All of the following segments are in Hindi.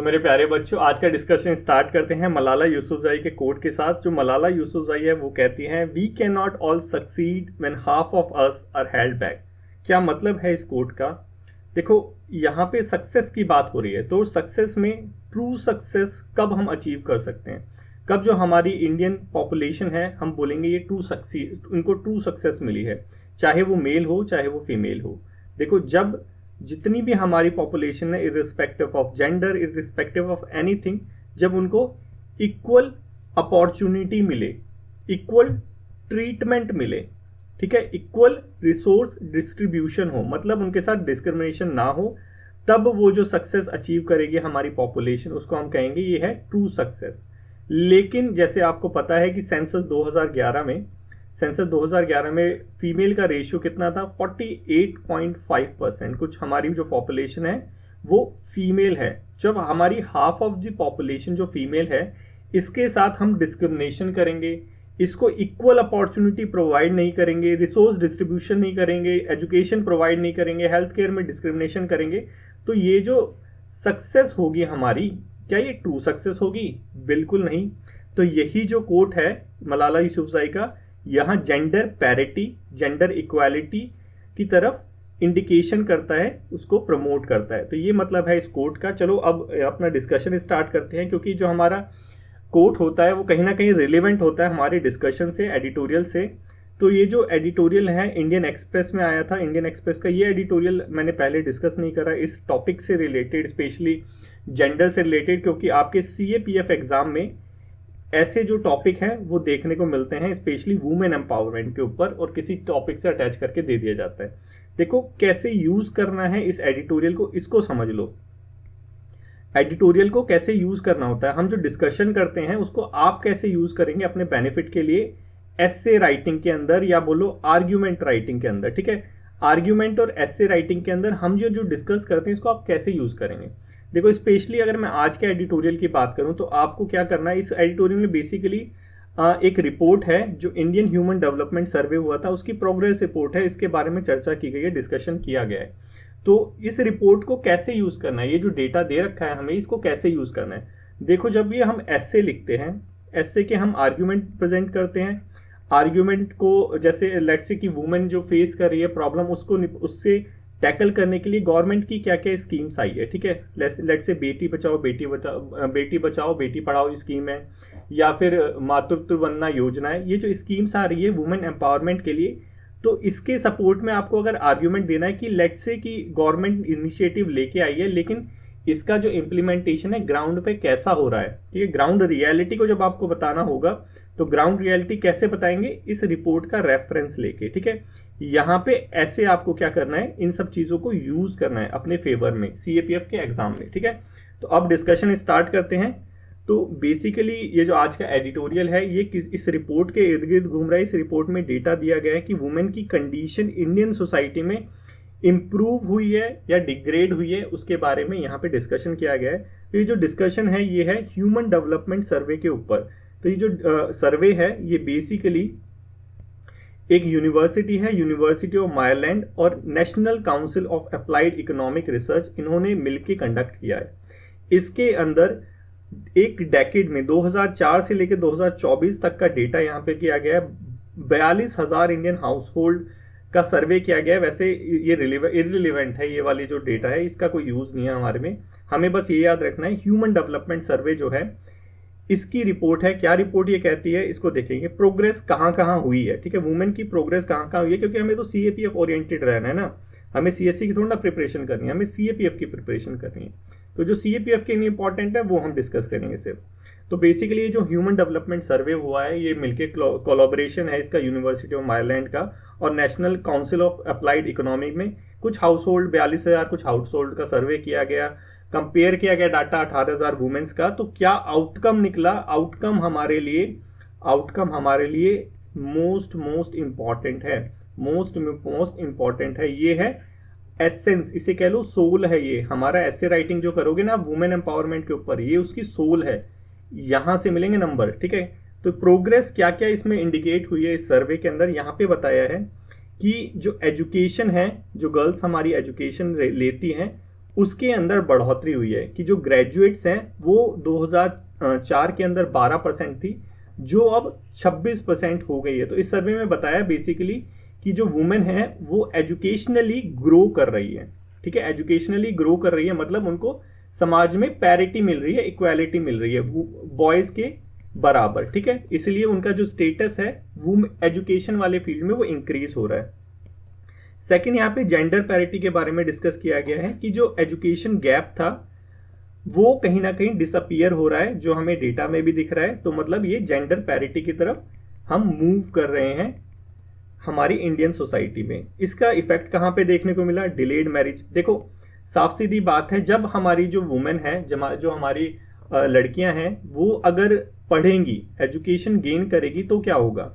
मेरे प्यारे बच्चों, आज का डिस्कशन स्टार्ट करते हैं मलाला यूसुफजई के कोट के साथ। जो मलाला यूसुफजई है वो कहती हैं, we can not all succeed when half of us are held back. क्या मतलब है इस कोट का? देखो, यहाँ पे सक्सेस की बात हो रही है, तो सक्सेस में ट्रू सक्सेस कब हम अचीव कर सकते हैं? कब जो हमारी इंडियन पॉपुलेशन है, हम बोलेंगे ये ट्रू सक्सीड, उनको ट्रू सक्सेस मिली है, चाहे वो मेल हो चाहे वो फीमेल हो। देखो, जब जितनी भी हमारी पॉपुलेशन है, irrespective of gender, irrespective of anything, जब उनको इक्वल अपॉर्चुनिटी मिले, इक्वल ट्रीटमेंट मिले, ठीक है, इक्वल रिसोर्स डिस्ट्रीब्यूशन हो, मतलब उनके साथ डिस्क्रिमिनेशन ना हो, तब वो जो सक्सेस अचीव करेगी हमारी पॉपुलेशन, उसको हम कहेंगे ये है ट्रू सक्सेस। लेकिन जैसे आपको पता है कि सेंसस 2011 में फीमेल का रेशियो कितना था? 48.5%। कुछ हमारी जो पॉपुलेशन है वो फीमेल है। जब हमारी हाफ ऑफ द पॉपुलेशन जो फीमेल है, इसके साथ हम डिस्क्रिमिनेशन करेंगे, इसको इक्वल अपॉर्चुनिटी प्रोवाइड नहीं करेंगे, रिसोर्स डिस्ट्रीब्यूशन नहीं करेंगे, एजुकेशन प्रोवाइड नहीं करेंगे, हेल्थ केयर में डिस्क्रिमिनेशन करेंगे, तो ये जो सक्सेस होगी हमारी, क्या ये ट्रू सक्सेस होगी? बिल्कुल नहीं। तो यही जो कोट है मलाला यूसुफजई का, यहाँ जेंडर पैरिटी, जेंडर इक्वालिटी की तरफ इंडिकेशन करता है, उसको प्रमोट करता है। तो ये मतलब है इस कोट का। चलो अब अपना डिस्कशन स्टार्ट करते हैं, क्योंकि जो हमारा कोट होता है वो कहीं ना कहीं रिलेवेंट होता है हमारे डिस्कशन से, एडिटोरियल से। तो ये जो एडिटोरियल है इंडियन एक्सप्रेस में आया था, इंडियन एक्सप्रेस का ये एडिटोरियल मैंने पहले डिस्कस नहीं करा इस टॉपिक से रिलेटेड, स्पेशली जेंडर से रिलेटेड, क्योंकि आपके CAPF एग्जाम में ऐसे जो टॉपिक हैं वो देखने को मिलते हैं, स्पेशली वुमेन एम्पावरमेंट के ऊपर, और किसी टॉपिक से अटैच करके दे दिया जाता है। देखो कैसे यूज करना है इस एडिटोरियल को, इसको समझ लो। एडिटोरियल को कैसे यूज करना होता है, हम जो डिस्कशन करते हैं उसको आप कैसे यूज करेंगे अपने बेनिफिट के लिए, एस्से राइटिंग के अंदर, या बोलो आर्ग्यूमेंट राइटिंग के अंदर, ठीक है। आर्ग्यूमेंट और एस्से राइटिंग के अंदर हम जो डिस्कस करते हैं इसको आप कैसे यूज करेंगे। देखो, स्पेशली अगर मैं आज के एडिटोरियल की बात करूं तो आपको क्या करना है, इस एडिटोरियल में बेसिकली एक रिपोर्ट है जो इंडियन ह्यूमन डेवलपमेंट सर्वे हुआ था, उसकी प्रोग्रेस रिपोर्ट है, इसके बारे में चर्चा की गई है, डिस्कशन किया गया है। तो इस रिपोर्ट को कैसे यूज करना है, ये जो डेटा दे रखा है हमें, इसको कैसे यूज करना है। देखो, जब ये हम एस्से लिखते हैं, एस्से के हम आर्ग्यूमेंट प्रेजेंट करते हैं, आर्ग्यूमेंट को जैसे लेट्स से कि वुमेन जो फेस कर रही है प्रॉब्लम, उसको उससे टैकल करने के लिए गवर्नमेंट की क्या क्या स्कीम्स आई है, ठीक है। Let's say Beti Bachao Beti Padhao scheme है, या फिर मातृत्व वंदना योजना है। ये जो स्कीम्स आ रही है वुमेन एम्पावरमेंट के लिए, तो इसके सपोर्ट में आपको अगर आर्ग्यूमेंट देना है कि लेट्स से कि गवर्नमेंट इनिशिएटिव लेके आई है, लेकिन इसका जो इम्प्लीमेंटेशन है ग्राउंड पे कैसा हो रहा है, ठीक है। ग्राउंड रियलिटी को जब आपको बताना होगा तो ग्राउंड रियलिटी कैसे बताएंगे, इस रिपोर्ट का रेफरेंस लेके, ठीक है। यहाँ पे ऐसे आपको क्या करना है, इन सब चीजों को यूज करना है अपने फेवर में CAPF के एग्जाम में, ठीक है। तो अब डिस्कशन स्टार्ट करते हैं। तो बेसिकली ये जो आज का एडिटोरियल है ये इस रिपोर्ट के इर्द गिर्द घूम रहा है। इस रिपोर्ट में डेटा दिया गया है कि वुमेन की कंडीशन इंडियन सोसाइटी में इम्प्रूव हुई है या डिग्रेड हुई है, उसके बारे में यहाँ पे डिस्कशन किया गया है। तो ये जो डिस्कशन है ये है ह्यूमन डेवलपमेंट सर्वे के ऊपर। तो ये जो सर्वे है ये बेसिकली एक यूनिवर्सिटी है, यूनिवर्सिटी ऑफ मायरलैंड और national council of applied economic research, इन्होंने मिलकर कंडक्ट किया है। इसके अंदर एक डेकेड में 2004 से लेकर 2024 तक का डेटा यहाँ पे किया गया है। 42,000 इंडियन हाउस होल्ड का सर्वे किया गया है। वैसे ये इररिलेवेंट है, ये वाली जो डेटा है इसका कोई यूज नहीं है हमारे में, हमें बस ये याद रखना है ह्यूमन डेवलपमेंट सर्वे जो है इसकी रिपोर्ट है। क्या रिपोर्ट ये कहती है, इसको देखेंगे। प्रोग्रेस कहाँ कहाँ हुई है, ठीक है, वुमेन की प्रोग्रेस कहाँ कहाँ हुई है, क्योंकि हमें तो CAPF ओरिएंटेड रहना है ना, हमें CSC की थोड़ा ना प्रिपरेशन करनी है, हमें CAPF की प्रिपरेशन करनी है। तो जो CAPF के लिए इंपॉर्टेंट है वो हम डिस्कस करेंगे सिर्फ। तो बेसिकली ये जो ह्यूमन डेवलपमेंट सर्वे हुआ है ये मिलके कोलैबोरेशन है इसका, यूनिवर्सिटी ऑफ मायरलैंड का और national council of applied economic में। कुछ हाउस होल्ड 42,000 कुछ हाउस होल्ड का सर्वे किया गया, कंपेयर किया गया डाटा 18,000 वुमेन्स का। तो क्या आउटकम निकला, आउटकम हमारे लिए मोस्ट इंपॉर्टेंट है, मोस्ट इंपॉर्टेंट है, ये है एसेंस, इसे कह लो सोल है। ये हमारा ऐसे राइटिंग जो करोगे ना वुमेन एम्पावरमेंट के ऊपर, ये उसकी सोल है, यहां से मिलेंगे नंबर, ठीक है। तो प्रोग्रेस क्या क्या इसमें इंडिकेट हुई है इस सर्वे के अंदर, यहाँ पे बताया है कि जो एजुकेशन है, जो गर्ल्स हमारी एजुकेशन लेती हैं उसके अंदर बढ़ोतरी हुई है कि जो ग्रेजुएट्स हैं वो 2004 के अंदर 12% थी, जो अब 26% हो गई है। तो इस सर्वे में बताया बेसिकली कि जो वुमेन है वो एजुकेशनली ग्रो कर रही है, ठीक है, एजुकेशनली ग्रो कर रही है, मतलब उनको समाज में पैरिटी मिल रही है, इक्वालिटी मिल रही है बॉयज के बराबर, ठीक है, इसलिए उनका जो स्टेटस है वो एजुकेशन वाले फील्ड में वो इंक्रीज हो रहा है। सेकंड, यहाँ पे जेंडर पैरिटी के बारे में डिस्कस किया गया है कि जो एजुकेशन गैप था वो कहीं ना कहीं डिसअपियर हो रहा है, जो हमें डेटा में भी दिख रहा है। तो मतलब ये जेंडर पैरिटी की तरफ हम मूव कर रहे हैं हमारी इंडियन सोसाइटी में। इसका इफेक्ट कहाँ पे देखने को मिला? Delayed marriage. देखो साफ सीधी बात है, जब हमारी जो वुमेन है, जो हमारी लड़कियां हैं, वो अगर पढ़ेंगी, एजुकेशन गेन करेगी, तो क्या होगा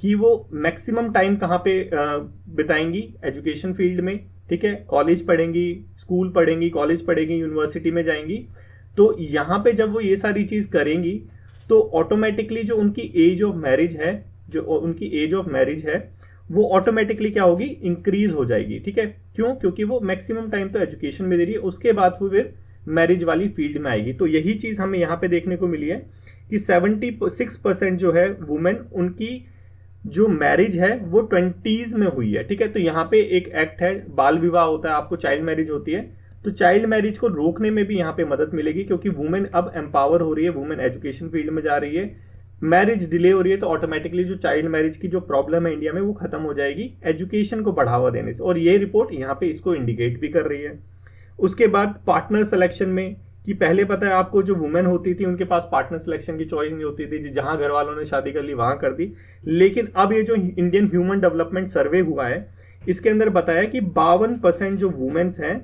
कि वो मैक्सिमम टाइम कहाँ पे बिताएंगी? एजुकेशन फील्ड में, ठीक है, कॉलेज पढ़ेंगी, स्कूल पढ़ेंगी, कॉलेज पढ़ेंगी, यूनिवर्सिटी में जाएंगी। तो यहाँ पे जब वो ये सारी चीज करेंगी तो ऑटोमेटिकली जो उनकी एज ऑफ मैरिज है, वो ऑटोमेटिकली क्या होगी? इंक्रीज हो जाएगी, ठीक है। क्यों? क्योंकि वो मैक्सिमम टाइम तो एजुकेशन में दे रही है, उसके बाद वो फिर मैरिज वाली फील्ड में आएगी। तो यही चीज हमें यहाँ पे देखने को मिली है कि 76% जो है वुमेन, उनकी जो मैरिज है वो 20s में हुई है, ठीक है। तो यहाँ पे एक एक्ट है, बाल विवाह होता है, आपको चाइल्ड मैरिज होती है, तो चाइल्ड मैरिज को रोकने में भी यहाँ पे मदद मिलेगी, क्योंकि वुमेन अब एम्पावर हो रही है, वुमेन एजुकेशन फील्ड में जा रही है, मैरिज डिले हो रही है, तो ऑटोमेटिकली जो चाइल्ड मैरिज की जो प्रॉब्लम है इंडिया में वो खत्म हो जाएगी एजुकेशन को बढ़ावा देने से। और ये रिपोर्ट यहाँ पे इसको इंडिकेट भी कर रही है। उसके बाद पार्टनर सिलेक्शन में, कि पहले पता है आपको, जो वुमेन होती थी उनके पास पार्टनर सिलेक्शन की चॉइस नहीं होती थी, जहां घर वालों ने शादी कर ली वहां कर दी। लेकिन अब ये जो इंडियन ह्यूमन डेवलपमेंट सर्वे हुआ है, इसके अंदर बताया कि 52% जो वुमेन्स हैं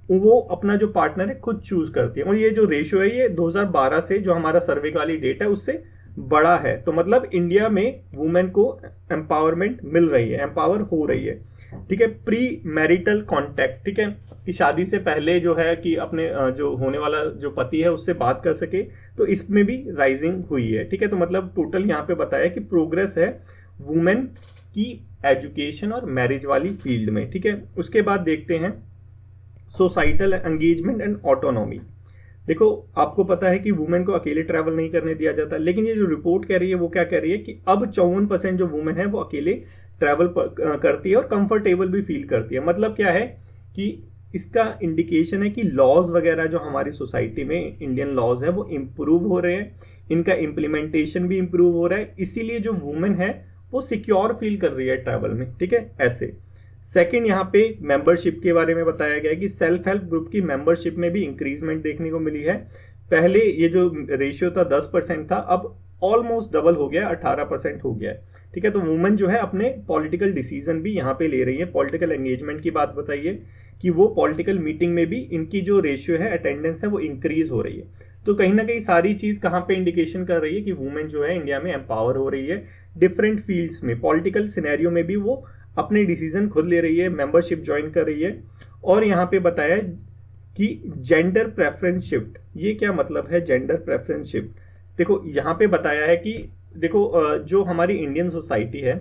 वो अपना जो पार्टनर है खुद चूज करती है। और ये जो रेशियो है ये 2012 से जो हमारा सर्वे वाली डेट है उससे बड़ा है। तो मतलब इंडिया में वुमेन को एम्पावरमेंट मिल रही है, एम्पावर हो रही है, ठीक है। प्री मैरिटल कॉन्टैक्ट, ठीक है, कि शादी से पहले जो है कि अपने जो होने वाला जो पति है उससे बात कर सके, तो इसमें भी राइजिंग हुई है, ठीक है। तो मतलब टोटल यहाँ पे बताया कि प्रोग्रेस है वुमेन की एजुकेशन और मैरिज वाली फील्ड में, ठीक है। उसके बाद देखते हैं सोसाइटल एंगेजमेंट एंड ऑटोनॉमी। देखो आपको पता है कि वुमेन को अकेले ट्रैवल नहीं करने दिया जाता, लेकिन ये जो रिपोर्ट कह रही है वो क्या कह रही है कि अब 54% जो वुमेन है वो अकेले ट्रैवल करती है और कंफर्टेबल भी फील करती है। मतलब क्या है कि इसका इंडिकेशन है कि लॉज वगैरह जो हमारी सोसाइटी में इंडियन लॉज है वो इम्प्रूव हो रहे हैं, इनका इम्प्लीमेंटेशन भी इम्प्रूव हो रहा है, इसीलिए जो वुमेन है वो सिक्योर फील कर रही है ट्रैवल में, ठीक है, ऐसे। सेकंड, यहाँ पे मेंबरशिप के बारे में बताया गया है कि सेल्फ हेल्प ग्रुप की मेंबरशिप में भी इंक्रीजमेंट देखने को मिली है। पहले ये जो रेशियो था 10% था, अब ऑलमोस्ट डबल हो गया, 18% हो गया है, ठीक है। तो वुमेन जो है अपने पॉलिटिकल डिसीजन भी यहाँ पे ले रही है। पॉलिटिकल एंगेजमेंट की बात बताइए कि वो पॉलिटिकल मीटिंग में भी इनकी जो रेशियो है, अटेंडेंस है, वो इंक्रीज हो रही है। तो कहीं ना कहीं सारी चीज कहाँ पे इंडिकेशन कर रही है कि वुमेन जो है इंडिया में एम्पावर हो रही है, डिफरेंट फील्ड्स में, पॉलिटिकल सिनेरियो में भी वो अपने डिसीजन खुद ले रही है, मेंबरशिप ज्वाइन कर रही है। और यहाँ पे बताया कि जेंडर प्रेफरेंस शिफ्ट, ये क्या मतलब है जेंडर प्रेफरेंस शिफ्ट? देखो यहाँ पे बताया है कि देखो जो हमारी इंडियन सोसाइटी है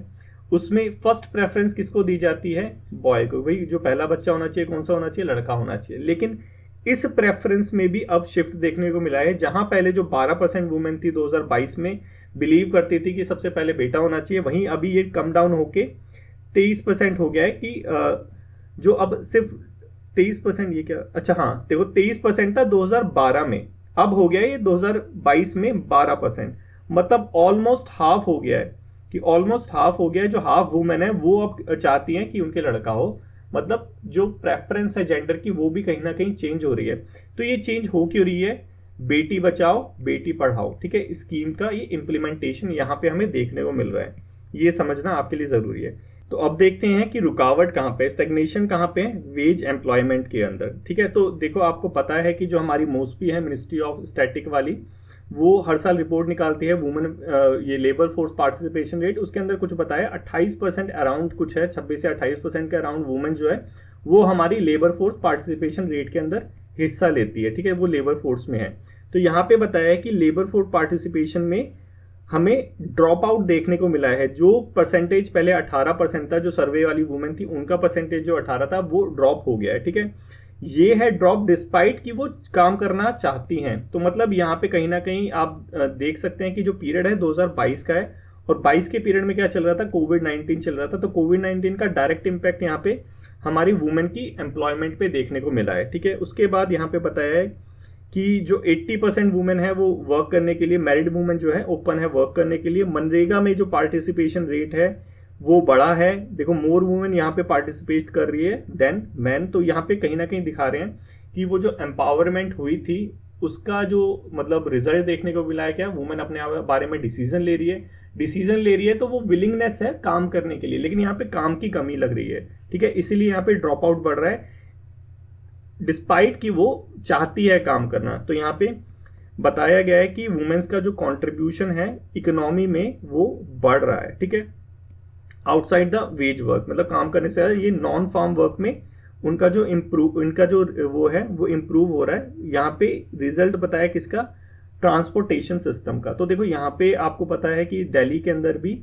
उसमें फर्स्ट प्रेफरेंस किसको दी जाती है? बॉय को। भाई जो पहला बच्चा होना चाहिए कौन सा होना चाहिए? लड़का होना चाहिए। लेकिन इस प्रेफरेंस में भी अब शिफ्ट देखने को मिला है, जहां पहले जो 12% वुमेन थी 2022 में बिलीव करती थी कि सबसे पहले बेटा होना चाहिए, वहीं अभी ये कम डाउन होके 23% हो गया है कि जो अब सिर्फ 23%, ये क्या, अच्छा हाँ देखो 23% था 2012 में, अब हो गया ये 2022 में 12%। मतलब ऑलमोस्ट हाफ हो गया है, कि ऑलमोस्ट हाफ हो गया है। जो हाफ वुमेन है वो अब चाहती हैं कि उनके लड़का हो। मतलब जो प्रेफरेंस है जेंडर की वो भी कहीं ना कहीं चेंज हो रही है। तो ये चेंज हो क्यों रही है? बेटी बचाओ बेटी पढ़ाओ, ठीक है, स्कीम का ये इम्प्लीमेंटेशन यहाँ पे हमें देखने को मिल रहा है, ये समझना आपके लिए जरूरी है। तो अब देखते हैं कि रुकावट कहाँ पे, स्टैग्नेशन कहाँ पे है? वेज एम्प्लॉयमेंट के अंदर, ठीक है। तो देखो आपको पता है कि जो हमारी मोस्पी है, मिनिस्ट्री ऑफ स्टैटिक वाली, वो हर साल रिपोर्ट निकालती है वुमेन ये लेबर फोर्स पार्टिसिपेशन रेट, उसके अंदर कुछ बताया 28% अराउंड कुछ है, 26 से 28% के अराउंड वुमेन जो है वो हमारी लेबर फोर्स पार्टिसिपेशन रेट के अंदर हिस्सा लेती है, ठीक है, वो लेबर फोर्स में है। तो यहाँ पे बताया है कि लेबर फोर्स पार्टिसिपेशन में हमें ड्रॉप आउट देखने को मिला है। जो परसेंटेज पहले 18% था, जो सर्वे वाली वुमेन थी उनका परसेंटेज जो 18 था वो ड्रॉप हो गया है, ठीक है। ये है ड्रॉप डिस्पाइट कि वो काम करना चाहती हैं। तो मतलब यहाँ पे कहीं ना कहीं आप देख सकते हैं कि जो पीरियड है 2022 का है, और 22 के पीरियड में क्या चल रहा था, कोविड-19 चल रहा था। तो कोविड-19 का डायरेक्ट इम्पैक्ट यहाँ पे हमारी वुमेन की एम्प्लॉयमेंट पे देखने को मिला है। ठीक है, उसके बाद यहाँ पे बताया है कि जो 80% वुमेन है वो वर्क करने के लिए, मैरिड वुमेन जो है ओपन है वर्क करने के लिए। मनरेगा में जो पार्टिसिपेशन रेट है वो बड़ा है। देखो मोर वुमेन यहाँ पे पार्टिसिपेट कर रही है देन मैन। तो यहाँ पे कहीं ना कहीं दिखा रहे हैं कि वो जो एम्पावरमेंट हुई थी उसका जो मतलब रिजल्ट देखने को मिला है, क्या वुमेन अपने बारे में डिसीजन ले रही है। डिसीजन ले रही है तो वो विलिंगनेस है काम करने के लिए, लेकिन यहाँ पे काम की कमी लग रही है। ठीक है, इसीलिए यहाँ पे ड्रॉप आउट बढ़ रहा है डिस्पाइट कि वो चाहती है काम करना। तो यहाँ पे बताया गया है कि वुमेन्स का जो कंट्रीब्यूशन है इकोनॉमी में वो बढ़ रहा है। ठीक है, आउटसाइड द वेज वर्क, मतलब काम करने से ये नॉन फार्म वर्क में उनका जो वो है वो इम्प्रूव हो रहा है। यहाँ पे रिजल्ट बताया किसका, ट्रांसपोर्टेशन सिस्टम का। तो देखो यहाँ पे आपको पता है कि दिल्ली के अंदर भी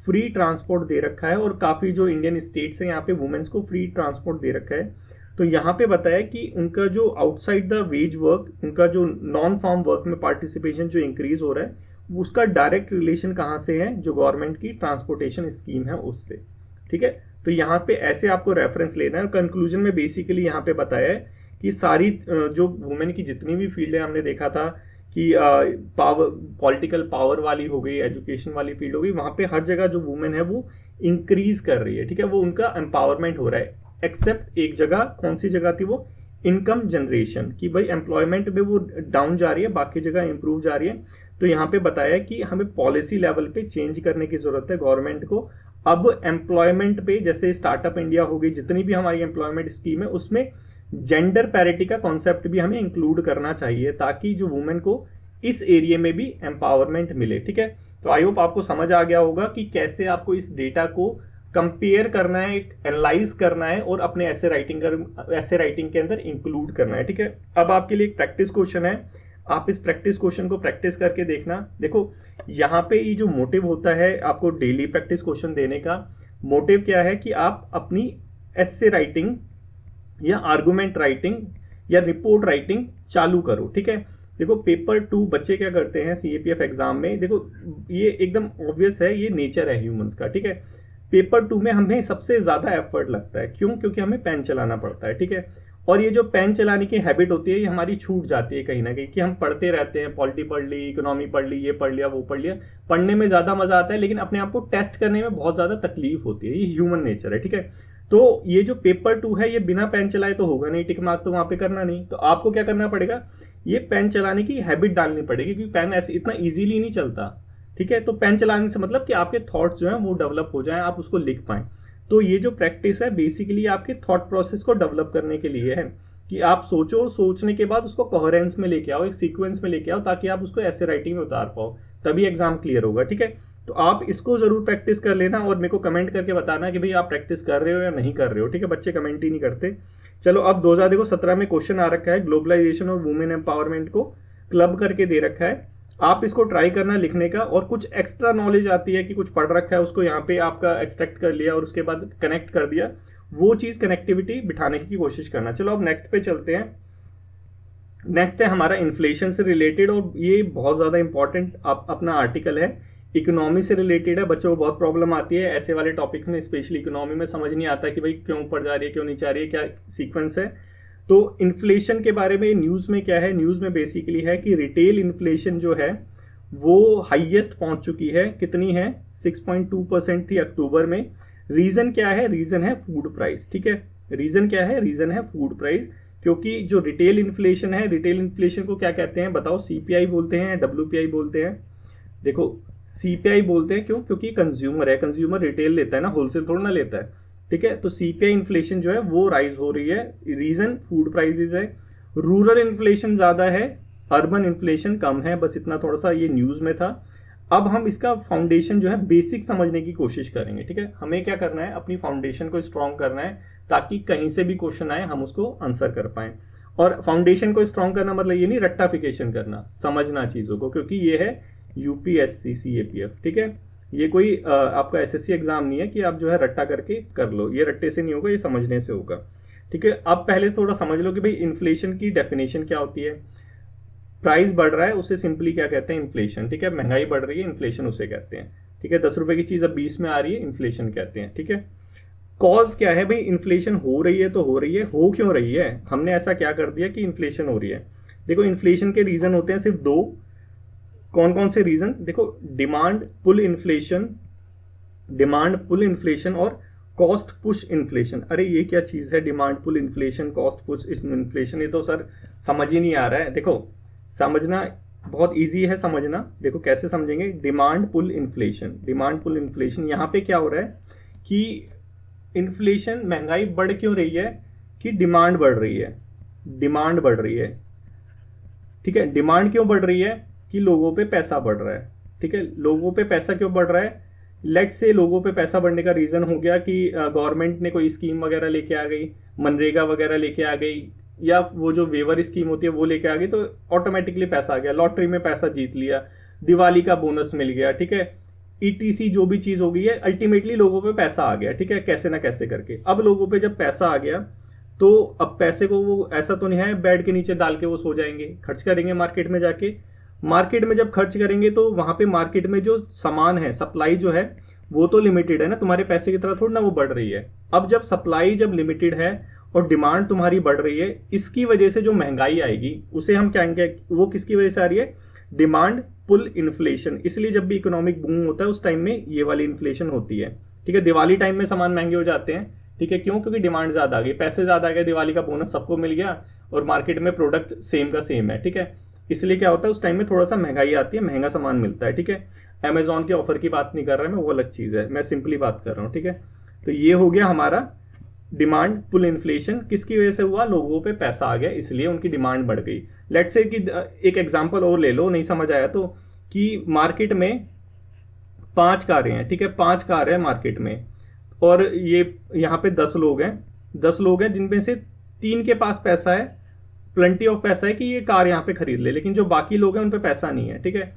फ्री ट्रांसपोर्ट दे रखा है, और काफ़ी जो इंडियन स्टेट्स हैं यहाँ पे वुमेन्स को फ्री ट्रांसपोर्ट दे रखा है। तो यहाँ पे बताया कि उनका जो आउटसाइड द वेज वर्क, उनका जो नॉन फार्म वर्क में पार्टिसिपेशन जो इंक्रीज हो रहा है, उसका डायरेक्ट रिलेशन कहाँ से है, जो गवर्नमेंट की ट्रांसपोर्टेशन स्कीम है उससे। ठीक है, तो यहाँ पे ऐसे आपको रेफरेंस लेना है। और कंक्लूजन में बेसिकली यहाँ पे बताया है कि सारी जो वुमेन की जितनी भी फील्ड है, हमने देखा था कि पावर, पॉलिटिकल पावर वाली हो गई, एजुकेशन वाली फील्ड हो गई, वहाँ पे हर जगह जो वुमेन है वो इंक्रीज कर रही है। ठीक है, वो उनका एम्पावरमेंट हो रहा है। एक्सेप्ट एक जगह, कौन सी जगह थी वो, इनकम जनरेशन, कि भाई एम्प्लॉयमेंट में वो डाउन जा रही है, बाकी जगह इंप्रूव जा रही है। तो यहाँ पे बताया कि हमें पॉलिसी लेवल पे चेंज करने की जरूरत है गवर्नमेंट को। अब एम्प्लॉयमेंट पे, जैसे स्टार्टअप इंडिया हो गई, जितनी भी हमारी एम्प्लॉयमेंट स्कीम है उसमें जेंडर पैरिटी का कॉन्सेप्ट भी हमें इंक्लूड करना चाहिए, ताकि जो वुमेन को इस एरिया में भी एम्पावरमेंट मिले। ठीक है, तो आई होप आपको समझ आ गया होगा कि कैसे आपको इस डेटा को कंपेयर करना है, एनालाइज करना है, और अपने ऐसे राइटिंग के अंदर इंक्लूड करना है। ठीक है, अब आपके लिए एक प्रैक्टिस क्वेश्चन है, आप इस प्रैक्टिस क्वेश्चन को प्रैक्टिस करके देखना। देखो यहाँ पे ये जो मोटिव होता है आपको डेली प्रैक्टिस क्वेश्चन देने का, मोटिव क्या है कि आप अपनी एसे राइटिंग या आर्गुमेंट राइटिंग या रिपोर्ट राइटिंग चालू करो। ठीक है, देखो पेपर 2 बच्चे क्या करते हैं सीएपीएफ एग्जाम में, देखो ये एकदम ऑब्वियस है, ये नेचर है ह्यूमंस का। ठीक है, पेपर 2 में हमें सबसे ज्यादा एफर्ट लगता है, क्यों, क्योंकि हमें पेन चलाना पड़ता है। ठीक है, और ये जो पेन चलाने की हैबिट होती है ये हमारी छूट जाती है कहीं ना कहीं, कि हम पढ़ते रहते हैं, पॉलिटी पढ़ ली, इकोनॉमी पढ़ ली, ये पढ़ लिया, वो पढ़ लिया। पढ़ने में ज्यादा मजा आता है, लेकिन अपने आप को टेस्ट करने में बहुत ज्यादा तकलीफ होती है, ये ह्यूमन नेचर है। ठीक है, तो ये जो पेपर 2 है ये बिना पेन चलाए तो होगा नहीं, टिक मार्क तो वहां पे करना नहीं। तो आपको क्या करना पड़ेगा, ये पेन चलाने की हैबिट डालनी पड़ेगी, क्योंकि पेन ऐसे इतना इजीली नहीं चलता। ठीक है, तो पेन चलाने से मतलब कि आपके थॉट्स जो हैं वो डेवलप हो जाएं, आप उसको लिख पाएं। तो ये जो प्रैक्टिस है बेसिकली आपके थॉट प्रोसेस को डेवलप करने के लिए है, कि आप सोचो और सोचने के बाद उसको कोहेरेंस में लेके आओ, एक सीक्वेंस में लेके आओ, ताकि आप उसको ऐसे राइटिंग में उतार पाओ, तभी एग्जाम क्लियर होगा। ठीक है, तो आप इसको जरूर प्रैक्टिस कर लेना, और मेरे को कमेंट करके बताना कि भाई आप प्रैक्टिस कर रहे हो या नहीं कर रहे हो। ठीक है, बच्चे कमेंट ही नहीं करते। चलो अब 2017 में क्वेश्चन आ रखा है, ग्लोबलाइजेशन और वुमेन एम्पावरमेंट को क्लब करके दे रखा है। आप इसको ट्राई करना लिखने का, और कुछ एक्स्ट्रा नॉलेज आती है कि कुछ पढ़ रखा है उसको यहाँ पे आपका एक्सट्रैक्ट कर लिया और उसके बाद कनेक्ट कर दिया, वो चीज कनेक्टिविटी बिठाने की कोशिश करना। चलो अब नेक्स्ट पे चलते हैं। नेक्स्ट है हमारा इन्फ्लेशन से रिलेटेड, और ये बहुत ज्यादा इंपॉर्टेंट अपना आर्टिकल है, इकोनॉमी से रिलेटेड है। बच्चों को बहुत प्रॉब्लम आती है ऐसे वाले टॉपिक्स में, स्पेशली इकोनॉमी में समझ नहीं आता कि भाई क्यों ऊपर जा रही है, क्यों नीचे आ रही है, क्या सीक्वेंस है। तो इन्फ्लेशन के बारे में न्यूज में क्या है, न्यूज में बेसिकली है कि रिटेल इन्फ्लेशन जो है वो हाईएस्ट पहुंच चुकी है। कितनी है, 6.2% थी अक्टूबर में। रीजन क्या है, रीजन है फूड प्राइस। ठीक है, रीजन क्या है, रीजन है फूड प्राइस। क्योंकि जो रिटेल इन्फ्लेशन है, रिटेल इन्फ्लेशन को क्या कहते हैं बताओ, सीपीआई बोलते हैं, डब्ल्यूपीआई बोलते हैं। देखो सीपीआई बोलते हैं, क्यों, क्योंकि कंज्यूमर है, कंज्यूमर रिटेल लेता है ना, होलसेल थोड़ा ना लेता है। ठीक है, तो सीपीआई इन्फ्लेशन जो है वो राइज हो रही है, रीजन फूड प्राइसेस है। रूरल इन्फ्लेशन ज्यादा है, अर्बन इन्फ्लेशन कम है, बस इतना थोड़ा सा ये न्यूज में था। अब हम इसका फाउंडेशन जो है बेसिक समझने की कोशिश करेंगे। ठीक है, हमें क्या करना है, अपनी फाउंडेशन को स्ट्रॉन्ग करना है, ताकि कहीं से भी क्वेश्चन आए हम उसको आंसर कर पाए। और फाउंडेशन को स्ट्रॉन्ग करना मतलब ये नहीं रट्टाफिकेशन करना, समझना चीजों को, क्योंकि ये है यूपीएससी सीएपीएफ। ठीक है, ये कोई आपका एसएससी एग्जाम नहीं है कि आप जो है रट्टा करके कर लो, ये रट्टे से नहीं होगा, ये समझने से होगा। ठीक है, अब पहले थोड़ा समझ लो कि भाई इन्फ्लेशन की डेफिनेशन क्या होती है। प्राइस बढ़ रहा है उसे सिंपली क्या कहते हैं, इन्फ्लेशन। ठीक है, महंगाई बढ़ रही है, इन्फ्लेशन उसे कहते हैं। ठीक है, 10 रुपए की चीज अब 20 में आ रही है, इन्फ्लेशन कहते हैं। ठीक है, कॉज क्या है भाई, इन्फ्लेशन हो रही है तो हो रही है, हो क्यों रही है, हमने ऐसा क्या कर दिया कि इन्फ्लेशन हो रही है। देखो इन्फ्लेशन के रीजन होते हैं सिर्फ दो। कौन कौन से रीजन, देखो demand pull inflation, demand pull inflation और कॉस्ट पुश इन्फ्लेशन। अरे ये क्या चीज है, demand pull inflation, cost push inflation, ये तो सर समझ ही नहीं आ रहा है। देखो समझना बहुत इजी है समझना, देखो कैसे समझेंगे। Demand pull inflation, demand pull inflation, यहाँ पे क्या हो रहा है कि इन्फ्लेशन, महंगाई बढ़ क्यों रही है कि डिमांड बढ़ रही है, डिमांड बढ़ रही है। ठीक है, डिमांड क्यों बढ़ रही है कि लोगों पे पैसा बढ़ रहा है। ठीक है, लोगों पे पैसा क्यों बढ़ रहा है, लेट्स से लोगों पे पैसा बढ़ने का रीजन हो गया कि गवर्नमेंट ने कोई स्कीम वगैरह लेके आ गई, मनरेगा वगैरह लेके आ गई, या वो जो वेवर स्कीम होती है वो लेके आ गई, तो ऑटोमेटिकली पैसा आ गया, लॉटरी में पैसा जीत लिया, दिवाली का बोनस मिल गया। ठीक है, ईटीसी जो भी चीज हो गई है, अल्टीमेटली लोगों पे पैसा आ गया। ठीक है, कैसे ना कैसे करके अब लोगों पे जब पैसा आ गया तो अब पैसे को वो ऐसा तो नहीं है बेड के नीचे डाल के वो सो जाएंगे, खर्च करेंगे मार्केट में जाके। मार्केट में जब खर्च करेंगे तो वहां पे मार्केट में जो सामान है, सप्लाई जो है वो तो लिमिटेड है ना, तुम्हारे पैसे की तरह थोड़ी ना वो बढ़ रही है। अब जब सप्लाई जब लिमिटेड है और डिमांड तुम्हारी बढ़ रही है, इसकी वजह से जो महंगाई आएगी उसे हम क्या कहेंगे, वो किसकी वजह से आ रही है, डिमांड पुल इन्फ्लेशन। इसलिए जब भी इकोनॉमिक बूम होता है उस टाइम में ये वाली इन्फ्लेशन होती है। ठीक है, दिवाली टाइम में सामान महंगे हो जाते हैं। ठीक है, क्यों, क्योंकि डिमांड ज्यादा आ गई, पैसे ज्यादा आ गए, दिवाली का बोनस सबको मिल गया और मार्केट में प्रोडक्ट सेम का सेम है। ठीक है, इसलिए क्या होता है उस टाइम में थोड़ा सा महंगाई आती है, महंगा सामान मिलता है। ठीक है, अमेजोन के ऑफर की बात नहीं कर रहा मैं, वो अलग चीज है, मैं सिंपली बात कर रहा हूँ। ठीक है, तो ये हो गया हमारा डिमांड पुल इन्फ्लेशन, किसकी वजह से हुआ, लोगों पे पैसा आ गया इसलिए उनकी डिमांड बढ़ गई। लेट्स से कि एक एग्जांपल और ले लो, नहीं समझ आया तो, कि मार्केट में 5 कारें हैं। ठीक है, 5 कार है मार्केट में, और ये यहाँ पे 10 लोग हैं, 10 लोग हैं जिनमें से 3 के पास पैसा है, प्लेंटी ऑफ पैसा है कि ये कार यहाँ पे खरीद ले, लेकिन जो बाकी लोग हैं उन पे पैसा नहीं है। ठीक है,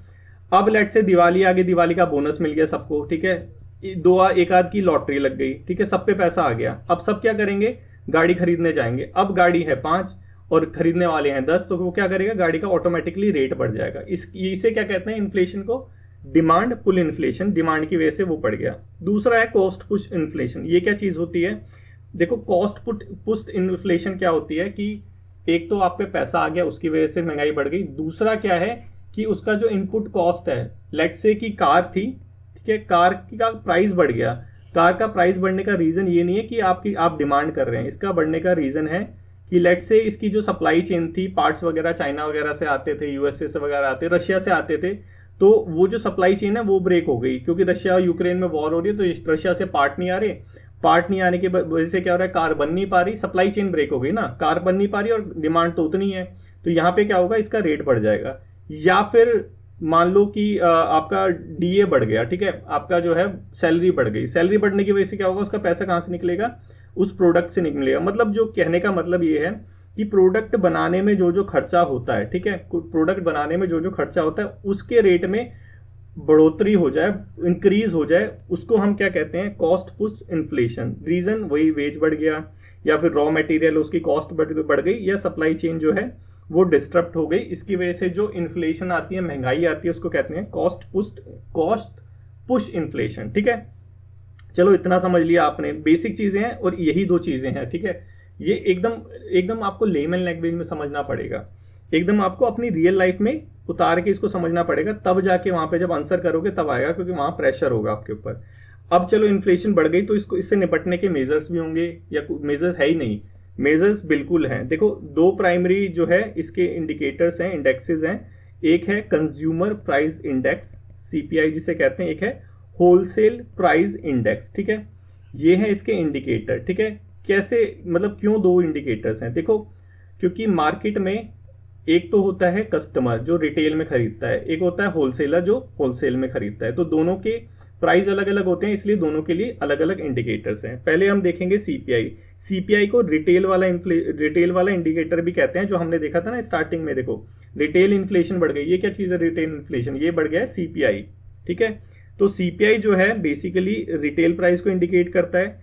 अब लेट से दिवाली आ गई, दिवाली का बोनस मिल गया सबको। ठीक है, एक आध की लॉटरी लग गई। ठीक है, सब पे पैसा आ गया, अब सब क्या करेंगे, गाड़ी खरीदने जाएंगे। अब गाड़ी है 5 और खरीदने वाले हैं 10, तो वो क्या करेगा, गाड़ी का ऑटोमेटिकली रेट बढ़ जाएगा। इसे क्या कहते हैं, इन्फ्लेशन को डिमांड पुल इन्फ्लेशन, डिमांड की वजह से वो बढ़ गया। दूसरा है कॉस्ट पुश इन्फ्लेशन। ये क्या चीज होती है, देखो कॉस्ट पुश इन्फ्लेशन क्या होती है कि एक तो आप पे पैसा आ गया उसकी वजह से महंगाई बढ़ गई, दूसरा क्या है कि उसका जो इनपुट कॉस्ट है, लेट्स से कि कार थी, ठीक है, कार का प्राइस बढ़ गया। कार का प्राइस बढ़ने का रीजन ये नहीं है कि आप डिमांड कर रहे हैं, इसका बढ़ने का रीजन है कि लेट्स से इसकी जो सप्लाई चेन थी, पार्ट्स वगैरह चाइना वगैरह से आते थे, यूएसए से वगैरह आते, रशिया से आते थे, तो वो जो सप्लाई चेन है वो ब्रेक हो गई, क्योंकि रशिया और यूक्रेन में वॉर हो रही है, तो रशिया से पार्ट नहीं आ रहे, पार्ट नहीं आने की वजह से क्या हो रहा है, कार बन नहीं पा रही, सप्लाई चेन ब्रेक हो गई ना, कार बन नहीं पा रही और डिमांड तो उतनी है, तो यहाँ पे क्या होगा, इसका रेट बढ़ जाएगा। या फिर मान लो कि आपका डीए बढ़ गया, ठीक है, आपका जो है सैलरी बढ़ गई, सैलरी बढ़ने की वजह से क्या होगा, उसका पैसा कहाँ से निकलेगा, उस प्रोडक्ट से निकलेगा। मतलब जो कहने का मतलब ये है कि प्रोडक्ट बनाने में जो जो खर्चा होता है, ठीक है, प्रोडक्ट बनाने में जो जो खर्चा होता है उसके रेट में बढ़ोतरी हो जाए, इंक्रीज हो जाए, उसको हम क्या कहते हैं, कॉस्ट पुश इन्फ्लेशन। रीजन वही वेज बढ़ गया, या फिर रॉ मटेरियल उसकी कॉस्ट बढ़ गई, या सप्लाई चेन जो है वो डिस्टर्ब हो गई, इसकी वजह से जो इन्फ्लेशन आती है, महंगाई आती है, उसको कहते हैं कॉस्ट पुश इन्फ्लेशन। ठीक है, चलो इतना समझ लिया आपने, बेसिक चीजें हैं और यही 2 चीजें हैं। ठीक है, ये एकदम आपको लेमन लैंग्वेज में समझना पड़ेगा, एकदम आपको अपनी रियल लाइफ में उतार के इसको समझना पड़ेगा, तब जाके वहां पे जब आंसर करोगे तब आएगा, क्योंकि वहां प्रेशर होगा आपके ऊपर। अब चलो इन्फ्लेशन बढ़ गई तो इससे निपटने के मेजर्स भी होंगे, या मेजर्स है ही नहीं, मेजर्स बिल्कुल हैं। देखो 2 प्राइमरी जो है इसके इंडिकेटर्स हैं, इंडेक्सेस हैं, एक है कंज्यूमर प्राइस इंडेक्स सीपीआई जिसे कहते हैं, एक है होलसेल प्राइस इंडेक्स। ठीक है, ये है इसके इंडिकेटर। ठीक है, कैसे, मतलब क्यों 2 इंडिकेटर्स हैं, देखो क्योंकि मार्केट में एक तो होता है कस्टमर जो रिटेल में खरीदता है, एक होता है होलसेलर जो होलसेल में खरीदता है, तो दोनों के प्राइस अलग अलग होते हैं, इसलिए दोनों के लिए अलग अलग इंडिकेटर्स हैं। पहले हम देखेंगे सीपीआई। सीपीआई को रिटेल वाला इंडिकेटर भी कहते हैं, जो हमने देखा था ना स्टार्टिंग में। देखो रिटेल इन्फ्लेशन बढ़ गई, ये क्या चीज है, रिटेल इन्फ्लेशन, ये बढ़ गया है सीपीआई। ठीक है, तो सीपीआई जो है बेसिकली रिटेल प्राइस को इंडिकेट करता है।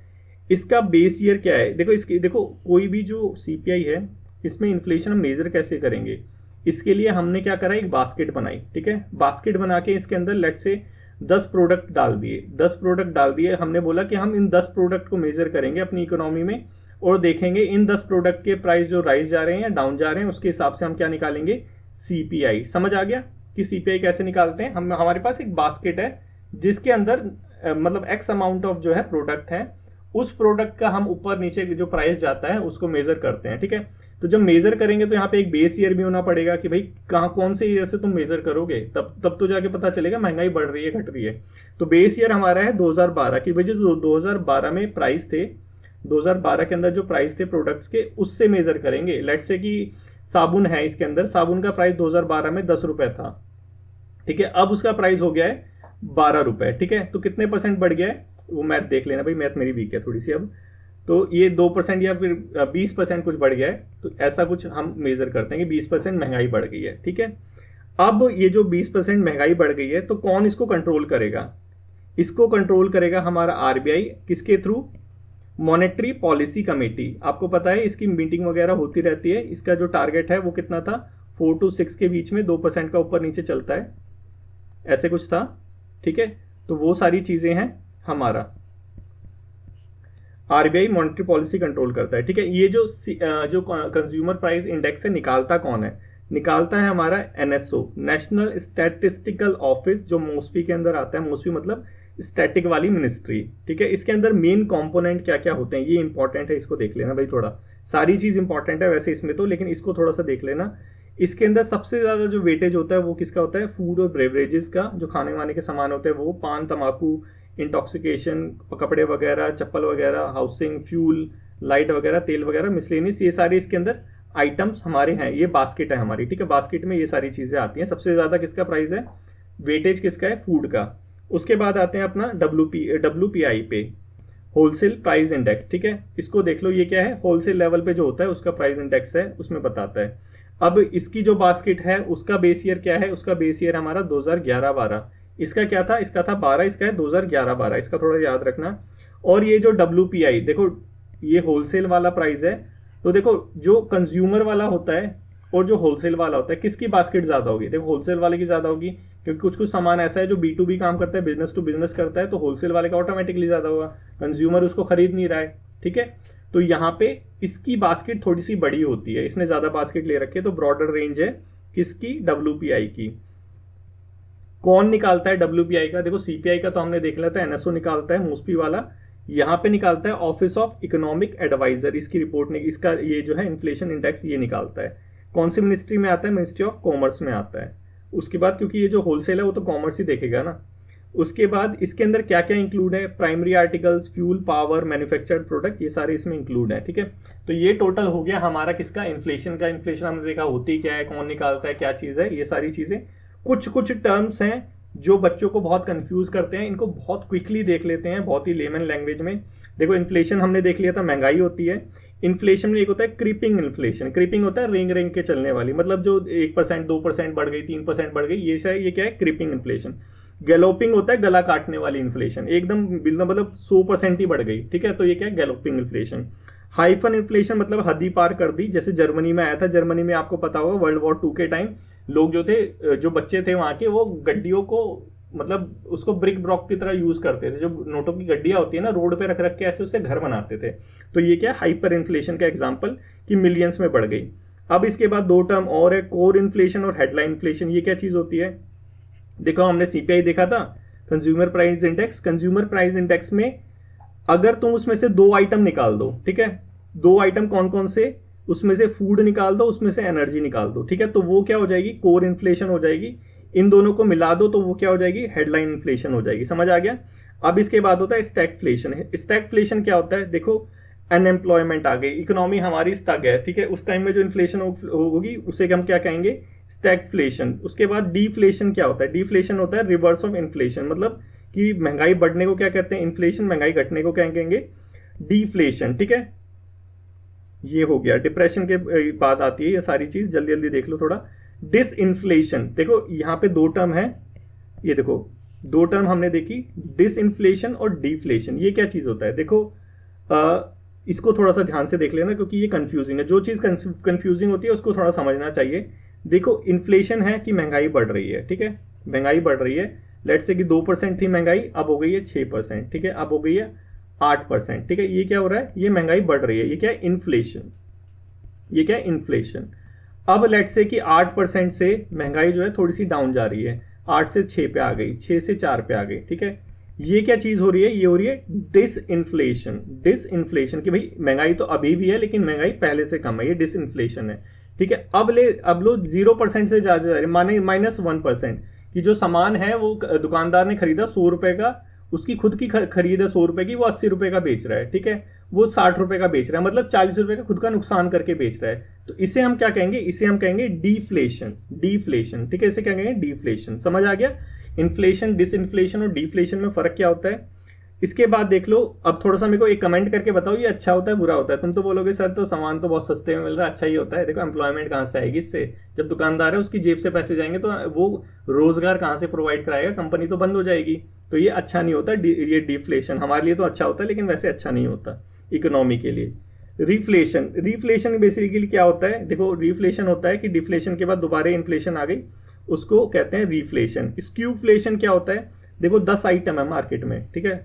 इसका बेस ईयर क्या है, देखो इसकी, देखो कोई भी जो सीपीआई है इसमें इन्फ्लेशन हम मेजर कैसे करेंगे, इसके लिए हमने क्या करा, एक बास्केट बनाई, ठीक है। बास्केट बना के इसके अंदर लेट से 10 प्रोडक्ट डाल दिए, 10 प्रोडक्ट डाल दिए, हमने बोला कि हम इन 10 प्रोडक्ट को मेजर करेंगे अपनी इकोनॉमी में और देखेंगे इन 10 प्रोडक्ट के प्राइस जो राइज जा रहे हैं या डाउन जा रहे हैं, उसके हिसाब से हम क्या निकालेंगे, सीपीआई। समझ आ गया कि सीपीआई कैसे निकालते हैं हम। हमारे पास एक बास्केट है जिसके अंदर मतलब एक्स अमाउंट ऑफ जो है प्रोडक्ट है, उस प्रोडक्ट का हम ऊपर नीचे जो प्राइस जाता है उसको मेजर करते हैं, ठीक है। तो जब मेजर करेंगे तो यहाँ पे एक बेस ईयर भी होना पड़ेगा कि भाई कहाँ कौन से ईयर से तुम मेजर करोगे, तब तो जाके पता चलेगा महंगाई बढ़ रही है घट रही है। तो बेस ईयर हमारा है 2012 की, भाई जो 2012 में प्राइस थे, 2012 के अंदर जो प्राइस थे प्रोडक्ट्स के, उससे मेजर करेंगे। लेट्स से कि साबुन है, इसके अंदर साबुन का प्राइस 2012 में 10 रुपए था, ठीक है। अब उसका प्राइस हो गया है 12 रुपए, ठीक है। तो कितने परसेंट बढ़ गया है, वो मैथ देख लेना भाई, मैथ मेरी वीक है थोड़ी सी अब। तो ये 2% या फिर 20% कुछ बढ़ गया है, तो ऐसा कुछ हम मेजर करते हैं कि 20% महंगाई बढ़ गई है, ठीक है। अब ये जो 20% महंगाई बढ़ गई है तो कौन इसको कंट्रोल करेगा, इसको कंट्रोल करेगा हमारा आरबीआई, किसके थ्रू, मॉनेटरी पॉलिसी कमेटी। आपको पता है इसकी मीटिंग वगैरह होती रहती है। इसका जो टारगेट है वो कितना था, 4 to 6 के बीच में 2% का ऊपर नीचे चलता है, ऐसे कुछ था, ठीक है। तो वो सारी चीजें हैं हमारा, आरबीआई मॉनेटरी पॉलिसी कंट्रोल करता है, ठीक है। ये जो कंज्यूमर प्राइस इंडेक्स है निकालता कौन है, निकालता है हमारा एनएसओ, नेशनल स्टैटिस्टिकल ऑफिस, जो मोस्पी के अंदर आता है। मोस्पी मतलब स्टैटिक वाली मिनिस्ट्री, ठीक है। इसके अंदर मेन कंपोनेंट क्या क्या होते हैं ये इंपॉर्टेंट है, इसको देख लेना भाई थोड़ा। सारी चीज इंपॉर्टेंट है वैसे इसमें तो, लेकिन इसको थोड़ा सा देख लेना। इसके अंदर सबसे ज्यादा जो वेटेज होता है वो किसका होता है, फूड और ब्रेवरेजेस का, जो खाने वाने के सामान होते हैं वो, पान, तंबाकू, इंटॉक्सिकेशन, कपड़े वगैरह, चप्पल वगैरह, हाउसिंग, फ्यूल, लाइट वगैरह, तेल वगैरह, मिसलेनियस, ये सारे इसके अंदर आइटम्स हमारे हैं। ये बास्केट है हमारी, ठीक है। बास्केट में ये सारी चीजें आती हैं। सबसे ज्यादा किसका प्राइस है, वेटेज किसका है, फूड का। उसके बाद आते हैं अपना डब्ल्यूपीआई पे, होलसेल प्राइस इंडेक्स, ठीक है। इसको देख लो, ये क्या है, होलसेल लेवल पे जो होता है उसका प्राइस इंडेक्स है, उसमें बताता है। अब इसकी जो बास्केट है उसका बेस ईयर क्या है, उसका बेस ईयर हमारा 2011-12। इसका क्या था, इसका था 12, इसका है 2011-12, इसका थोड़ा याद रखना। और ये जो डब्ल्यूपीआई, देखो ये होलसेल वाला प्राइस है, तो देखो जो कंज्यूमर वाला होता है और जो होलसेल वाला होता है, किसकी बास्केट ज्यादा होगी, देखो होलसेल वाले की ज्यादा होगी, क्योंकि कुछ कुछ सामान ऐसा है जो B2B काम करता है, बिजनेस टू बिजनेस करता है, तो होलसेल वाले का ऑटोमेटिकली ज्यादा होगा, कंज्यूमर उसको खरीद नहीं रहा है, ठीक है। तो यहाँ पे इसकी बास्केट थोड़ी सी बड़ी होती है, इसने ज्यादा बास्केट ले रखी है, तो ब्रॉडर रेंज है किसकी, डब्ल्यूपीआई की। कौन निकालता है डब्ल्यूपीआई का, देखो सीपीआई का तो हमने देख लिया था, एनएसओ निकालता है, मोस्पी वाला। यहाँ पे निकालता है ऑफिस ऑफ इकोनॉमिक एडवाइजर, इसकी रिपोर्ट ने, इसका ये जो है इन्फ्लेशन इंडेक्स ये निकालता है। कौन सी मिनिस्ट्री में आता है, मिनिस्ट्री ऑफ कॉमर्स में आता है। उसके बाद क्योंकि ये जो होलसेल है वो तो कॉमर्स ही देखेगा ना। उसके बाद इसके अंदर क्या क्या इंक्लूड है, primary articles, fuel, power, manufactured product, ये सारे इसमें इंक्लूड है, ठीक है। तो ये टोटल हो गया हमारा किसका, इन्फ्लेशन का। इन्फ्लेशन हमने देखा होती क्या है, कौन निकालता है, क्या चीज है, ये सारी चीजें। कुछ कुछ टर्म्स हैं जो बच्चों को बहुत कंफ्यूज करते हैं, इनको बहुत क्विकली देख लेते हैं, बहुत ही लेमन लैंग्वेज में। देखो इन्फ्लेशन हमने देख लिया था, महंगाई होती है। इन्फ्लेशन में एक होता है क्रीपिंग इन्फ्लेशन, क्रीपिंग होता है रेंग रेंग के चलने वाली, मतलब जो 1%, 2% बढ़ गई, 3% बढ़ गई, ये क्या है, क्रीपिंग इन्फ्लेशन। गैलोपिंग होता है गला काटने वाली इन्फ्लेशन, एकदम मतलब 100% ही बढ़ गई, ठीक है, तो ये क्या है, गैलोपिंग इन्फ्लेशन। हाइफन इन्फ्लेशन मतलब हद ही पार कर दी, जैसे जर्मनी में आया था। जर्मनी में आपको पता होगा वर्ल्ड वॉर 2 के टाइम लोग जो थे, जो बच्चे थे वहां के, वो गड्डियों को मतलब उसको ब्रिक ब्रॉक की तरह यूज करते थे, जो नोटों की गड्डियां होती है ना, रोड पे रख रख के ऐसे उससे घर बनाते थे। तो ये क्या, हाइपर इन्फ्लेशन का एग्जांपल कि मिलियंस में बढ़ गई। अब इसके बाद 2 टर्म और है, कोर इन्फ्लेशन और हेडलाइन इन्फ्लेशन। ये क्या चीज होती है, देखो हमने सीपीआई देखा था, consumer price index. Consumer price index में अगर तुम उसमें से 2 आइटम निकाल दो, ठीक है, 2 आइटम कौन कौन से, उसमें से फूड निकाल दो, उसमें से एनर्जी निकाल दो, ठीक है, तो वो क्या हो जाएगी, कोर इन्फ्लेशन हो जाएगी। इन दोनों को मिला दो तो वो क्या हो जाएगी, हेडलाइन इन्फ्लेशन हो जाएगी। समझ आ गया। अब इसके बाद होता है स्टैगफ्लेशन। स्टैगफ्लेशन क्या होता है, देखो अनएम्प्लॉयमेंट आ गई, इकोनॉमी हमारी स्टक है, ठीक है, उस टाइम में जो इन्फ्लेशन होगी उसे हम क्या कहेंगे, स्टैगफ्लेशन। उसके बाद डीफ्लेशन क्या होता है, डीफ्लेशन होता है रिवर्स ऑफ इन्फ्लेशन, मतलब कि महंगाई बढ़ने को क्या कहते हैं, इन्फ्लेशन, महंगाई घटने को क्या कहेंगे, डीफ्लेशन, ठीक है। ये हो गया। डिप्रेशन के बाद आती है ये सारी चीज, जल्दी जल्दी देख लो थोड़ा। डिसइन्फ्लेशन, देखो यहाँ पे 2 टर्म है, ये देखो 2 टर्म हमने देखी, डिसइन्फ्लेशन और डीफ्लेशन। ये क्या चीज होता है, देखो इसको थोड़ा सा ध्यान से देख लेना क्योंकि ये कंफ्यूजिंग है। जो चीज़ कंफ्यूजिंग होती है उसको थोड़ा समझना चाहिए। देखो इन्फ्लेशन है कि महंगाई बढ़ रही है, ठीक है, महंगाई बढ़ रही है। लेट्स से कि 2% थी महंगाई, अब हो गई है 6%, ठीक है, अब हो गई है 8%, ठीक है। ये क्या हो रहा है, ये महंगाई बढ़ रही है, ये क्या है, इन्फ्लेशन, ये क्या है, इन्फ्लेशन। अब लेट्स से कि 8% से महंगाई जो है थोड़ी सी डाउन जा रही है, 8 से 6 पे आ गई, 6 से 4 पे आ गई, ठीक है। ये क्या चीज हो रही है, ये हो रही है डिसइन्फ्लेशन। डिसइन्फ्लेशन कि भाई महंगाई तो अभी भी है लेकिन महंगाई पहले से कम है, ये डिसइन्फ्लेशन है, ठीक है। अब लो 0% से ज्यादा जा रहे, माने -1%, कि जो सामान है वो दुकानदार ने खरीदा 100 रुपए का, उसकी खुद की खरीद है 100 रुपए की, वो 80 रुपए का बेच रहा है, ठीक है, वो 60 रुपए का बेच रहा है, मतलब 40 रुपए का खुद का नुकसान करके बेच रहा है। तो इसे हम क्या कहेंगे, इसे हम कहेंगे डीफ्लेशन, डीफ्लेशन, ठीक है, इसे क्या कहेंगे, डीफ्लेशन। समझ आ गया इन्फ्लेशन, डिसइन्फ्लेशन और डीफ्लेशन में फर्क क्या होता है। इसके बाद देख लो, अब थोड़ा सा मेरे को एक कमेंट करके बताओ ये अच्छा होता है बुरा होता है। तुम तो बोलोगे सर तो सामान तो बहुत सस्ते में मिल रहा है, अच्छा ही होता है। देखो एम्प्लॉयमेंट कहाँ से आएगी इससे, जब दुकानदार है उसकी जेब से पैसे जाएंगे तो वो रोजगार कहाँ से प्रोवाइड कराएगा, कंपनी तो बंद हो जाएगी। तो ये अच्छा नहीं होता, ये डिफ्लेशन हमारे लिए तो अच्छा होता है लेकिन वैसे अच्छा नहीं होता इकोनॉमी के लिए। रिफ्लेशन, रिफ्लेशन बेसिकली क्या होता है, देखो रिफ्लेशन होता है कि डिफ्लेशन के बाद दोबारा इन्फ्लेशन आ गई, उसको कहते हैं रिफ्लेशन। स्क्यूफ्लेशन क्या होता है, देखो 10 आइटम है मार्केट में, ठीक है,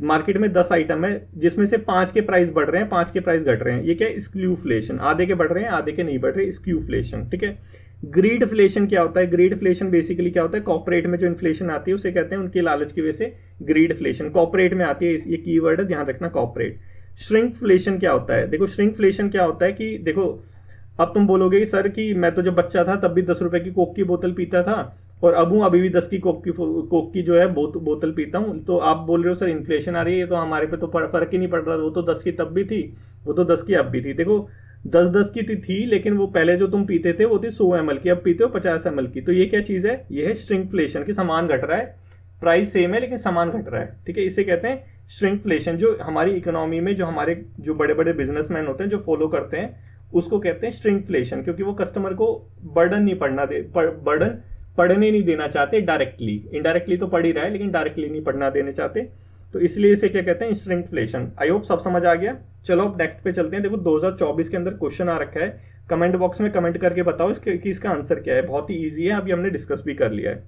मार्केट में 10 आइटम है जिसमें से 5 के प्राइस बढ़ रहे हैं, 5 के प्राइस घट रहे हैं, ये क्या है, स्क्यूफ्लेशन। आधे के बढ़ रहे हैं आधे के नहीं बढ़ रहे, स्क्यूफ्लेशन, ठीक है। ग्रीडफ्लेशन क्या होता है, ग्रीडफ्लेशन बेसिकली क्या होता है, कॉर्पोरेट में जो इन्फ्लेशन आती है उसे कहते हैं उनकी लालच की वजह से ग्रीडफ्लेशन, कॉर्पोरेट में आती है, ये कीवर्ड है ध्यान रखना, कॉर्पोरेट। श्रिंकफ्लेशन क्या होता है, देखो श्रिंकफ्लेशन क्या होता है कि देखो अब तुम बोलोगे कि सर कि मैं तो जब बच्चा था तब भी 10 रुपए की कोक की बोतल पीता था और अब हूँ अभी भी 10 की कोक की जो है बोतल पीता हूँ। तो आप बोल रहे हो सर इन्फ्लेशन आ रही है तो हमारे पे तो फर्क ही नहीं पड़ रहा, वो तो 10 की तब भी थी, वो तो 10 की अब भी थी। देखो 10-10 की थी लेकिन वो पहले जो तुम पीते थे वो थी 100 ml की, अब पीते हो 50 ml की। तो ये क्या चीज़ है, ये है श्रिंकफ्लेशन की सामान घट रहा है, प्राइस सेम है लेकिन सामान घट रहा है, ठीक है, इसे कहते हैं श्रिंकफ्लेशन। जो हमारी इकोनॉमी में जो हमारे जो बड़े बड़े बिजनेसमैन होते हैं जो फॉलो करते हैं उसको कहते हैं श्रिंकफ्लेशन, क्योंकि वो कस्टमर को बर्डन नहीं बर्डन पढ़ने नहीं देना चाहते डायरेक्टली, इनडायरेक्टली तो पढ़ ही रहा है लेकिन डायरेक्टली नहीं पढ़ना देने चाहते, तो इसलिए इसे क्या कहते हैं, श्रिंकफ्लेशन। आई होप सब समझ आ गया। चलो अब नेक्स्ट पे चलते हैं। देखो 2024 के अंदर क्वेश्चन आ रखा है, कमेंट बॉक्स में कमेंट करके बताओ कि इसका आंसर क्या है। बहुत ही ईजी है, अभी हमने डिस्कस भी कर लिया है।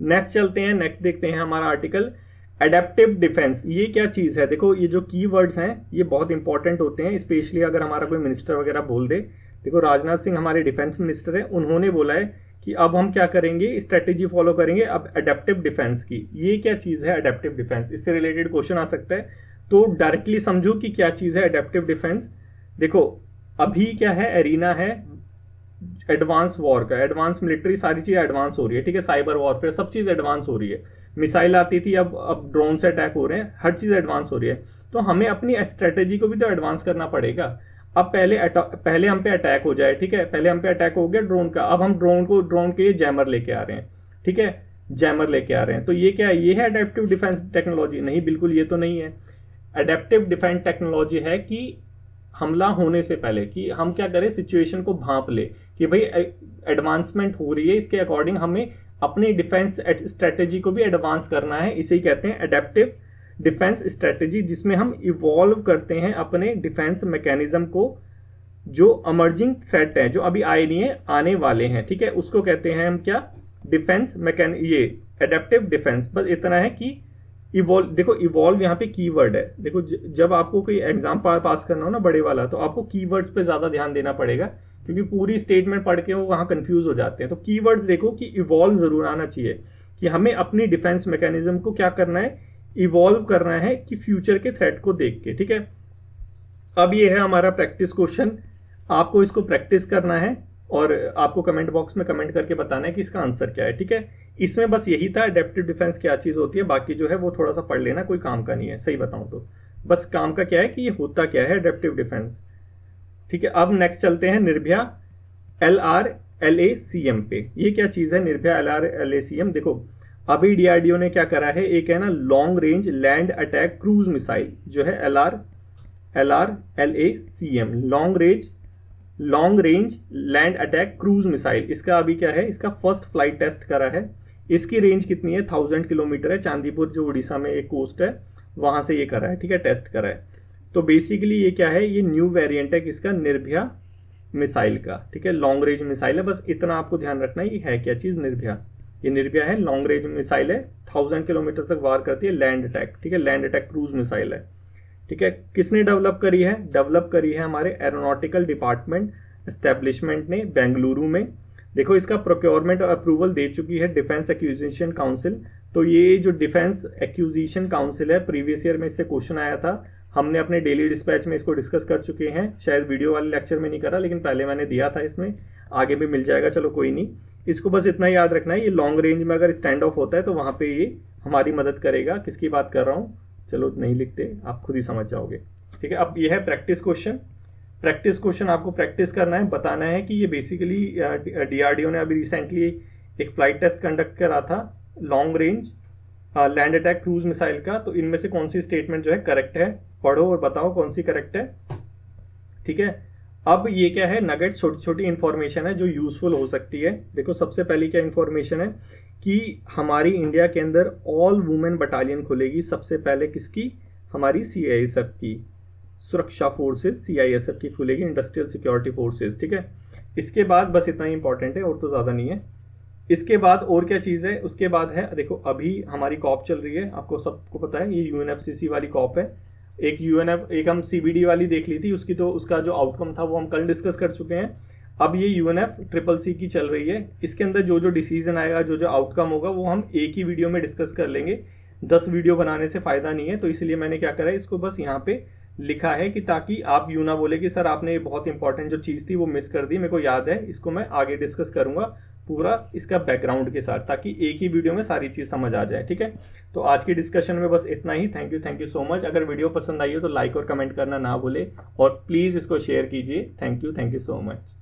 नेक्स्ट चलते हैं, नेक्स्ट देखते हैं हमारा आर्टिकल एडेप्टिव डिफेंस। ये क्या चीज़ है, देखो ये जो कीवर्ड्स हैं ये बहुत इंपॉर्टेंट होते हैं, स्पेशली अगर हमारा कोई मिनिस्टर वगैरह बोल दे। देखो राजनाथ सिंह हमारे डिफेंस मिनिस्टर है, उन्होंने बोला है कि अब हम क्या करेंगे, स्ट्रेटेजी फॉलो करेंगे अब एडेप्टिव डिफेंस की। ये क्या चीज़ है एडेप्टिव डिफेंस, इससे रिलेटेड क्वेश्चन आ सकता है, तो डायरेक्टली समझो कि क्या चीज़ है एडेप्टिव डिफेंस। देखो अभी क्या है, एरिना है एडवांस वॉर का, एडवांस मिलिट्री, सारी चीज़ एडवांस हो रही है, ठीक है, साइबर वॉरफेयर सब चीज़ एडवांस हो रही है। मिसाइल आती थी, अब ड्रोन से अटैक हो रहे हैं, हर चीज़ एडवांस हो रही है। तो हमें अपनी स्ट्रेटेजी को भी तो एडवांस करना पड़ेगा। अब पहले हम पे अटैक हो जाए, ठीक है, पहले हम पे अटैक हो गया ड्रोन का, अब हम ड्रोन के लिए जैमर लेके आ रहे हैं, ठीक है, जैमर लेके आ रहे हैं। तो ये क्या है, ये है एडेप्टिव डिफेंस टेक्नोलॉजी? नहीं, बिल्कुल ये तो नहीं है। एडेप्टिव डिफेंस टेक्नोलॉजी है कि हमला होने से पहले कि हम क्या करें, सिचुएशन को भांप ले कि भाई एडवांसमेंट हो रही है, इसके अकॉर्डिंग हमें अपनी डिफेंस स्ट्रेटेजी को भी एडवांस करना है। इसे ही कहते हैं एडेप्टिव डिफेंस स्ट्रेटेजी, जिसमें हम इवॉल्व करते हैं अपने डिफेंस मैकेनिज्म को जो अमर्जिंग थ्रेट है, जो अभी आए नहीं है, आने वाले हैं, ठीक है, उसको कहते हैं हम क्या, डिफेंस ये एडेप्टिव डिफेंस। बस इतना है कि इवॉल्व, देखो इवॉल्व यहाँ पे कीवर्ड है। देखो जब आपको कोई एग्जाम पास करना हो ना बड़े वाला, तो आपको कीवर्ड्स पे ज़्यादा ध्यान देना पड़ेगा, क्योंकि पूरी स्टेटमेंट पढ़ के वो वहाँ कंफ्यूज हो जाते हैं। तो कीवर्ड्स देखो कि इवॉल्व ज़रूर आना चाहिए, कि हमें अपनी डिफेंस मैकेनिज्म को क्या करना है, इवॉल्व करना है कि फ्यूचर के थ्रेट को देख के, ठीक है। अब ये है हमारा प्रैक्टिस क्वेश्चन, आपको इसको प्रैक्टिस करना है और आपको कमेंट बॉक्स में कमेंट करके बताना है कि इसका आंसर क्या है, ठीक है। इसमें बस यही था एडेप्टिव डिफेंस क्या चीज़ होती है, बाकी जो है वो थोड़ा सा पढ़ लेना, कोई काम का नहीं है, सही बताऊं तो। बस काम का क्या है कि ये होता क्या है एडेप्टिव डिफेंस, ठीक है। अब नेक्स्ट चलते हैं निर्भया LRLACM पे। ये क्या चीज़ है निर्भया LRLACM? देखो अभी DRDO ने क्या करा है, एक है ना long range land attack cruise missile, जो है LRLACM, long range land attack cruise missile. इसका अभी क्या है, इसका फर्स्ट फ्लाइट टेस्ट करा है। इसकी रेंज कितनी है, 1000 किलोमीटर है। चांदीपुर जो उड़ीसा में एक कोस्ट है वहां से ये करा है, ठीक है, टेस्ट करा है। तो बेसिकली ये क्या है, ये न्यू वेरिएंट है किसका, निर्भया मिसाइल का, ठीक है, लॉन्ग रेंज मिसाइल है, बस इतना आपको ध्यान रखना है, ये है क्या चीज़, निर्भया। ये निर्भया है, लॉन्ग रेंज मिसाइल है, 1000 किलोमीटर तक वार करती है, लैंड अटैक, ठीक है, लैंड अटैक क्रूज मिसाइल है, ठीक है। किसने डेवलप करी है, डेवलप करी है हमारे एरोनॉटिकल डिपार्टमेंट एस्टेब्लिशमेंट ने बेंगलुरु में। देखो इसका प्रोक्योरमेंट अप्रूवल दे चुकी है डिफेंस एक्विजिशन काउंसिल। तो ये जो डिफेंस एक्विजिशन काउंसिल है, प्रीवियस ईयर में इससे क्वेश्चन आया था, हमने अपने डेली डिस्पैच में इसको डिस्कस कर चुके हैं, शायद वीडियो वाले लेक्चर में नहीं करा, लेकिन पहले मैंने दिया था, इसमें आगे भी मिल जाएगा, चलो कोई नहीं। इसको बस इतना याद रखना है, ये लॉन्ग रेंज में अगर स्टैंड ऑफ होता है तो वहाँ पे ये हमारी मदद करेगा। किसकी बात कर रहा हूँ, चलो नहीं लिखते, आप खुद ही समझ जाओगे, ठीक है। अब ये है प्रैक्टिस क्वेश्चन। प्रैक्टिस क्वेश्चन आपको प्रैक्टिस करना है, बताना है कि ये बेसिकली DRDO ने अभी रिसेंटली एक फ्लाइट टेस्ट कंडक्ट करा था long range land attack cruise missile का, तो इनमें से कौन सी स्टेटमेंट जो है करेक्ट है, पढ़ो और बताओ कौन सी करेक्ट है, ठीक है। अब ये क्या है, नगेट छोटी छोटी इंफॉर्मेशन है जो यूजफुल हो सकती है। देखो सबसे पहली क्या इंफॉर्मेशन है कि हमारी इंडिया के अंदर ऑल वुमेन बटालियन खुलेगी सबसे पहले, किसकी, हमारी CISF की, सुरक्षा फोर्सेस CISF की खुलेगी, इंडस्ट्रियल सिक्योरिटी फोर्सेस, ठीक है। इसके बाद बस इतना ही इंपॉर्टेंट है और तो ज़्यादा नहीं है। इसके बाद और क्या चीज़ है, उसके बाद है, देखो अभी हमारी कॉप चल रही है, आपको सबको पता है, ये UNFCC वाली कॉप है। एक हम CBD वाली देख ली थी, उसकी तो उसका जो आउटकम था वो हम कल डिस्कस कर चुके हैं। अब ये UNFCCC की चल रही है, इसके अंदर जो जो डिसीजन आएगा, जो जो आउटकम होगा, वो हम एक ही वीडियो में डिस्कस कर लेंगे। 10 वीडियो बनाने से फ़ायदा नहीं है, तो इसलिए मैंने क्या करा है, इसको बस यहाँ पे लिखा है कि ताकि आप यूं ना बोले कि सर आपने बहुत इंपॉर्टेंट जो चीज़ थी वो मिस कर दी। मेरे को याद है, इसको मैं आगे डिस्कस करूंगा पूरा इसका बैकग्राउंड के साथ, ताकि एक ही वीडियो में सारी चीज़ समझ आ जाए, ठीक है। तो आज की डिस्कशन में बस इतना ही। Thank you so much. अगर वीडियो पसंद आई हो तो लाइक और कमेंट करना ना भूले, और प्लीज़ इसको शेयर कीजिए। Thank you so much.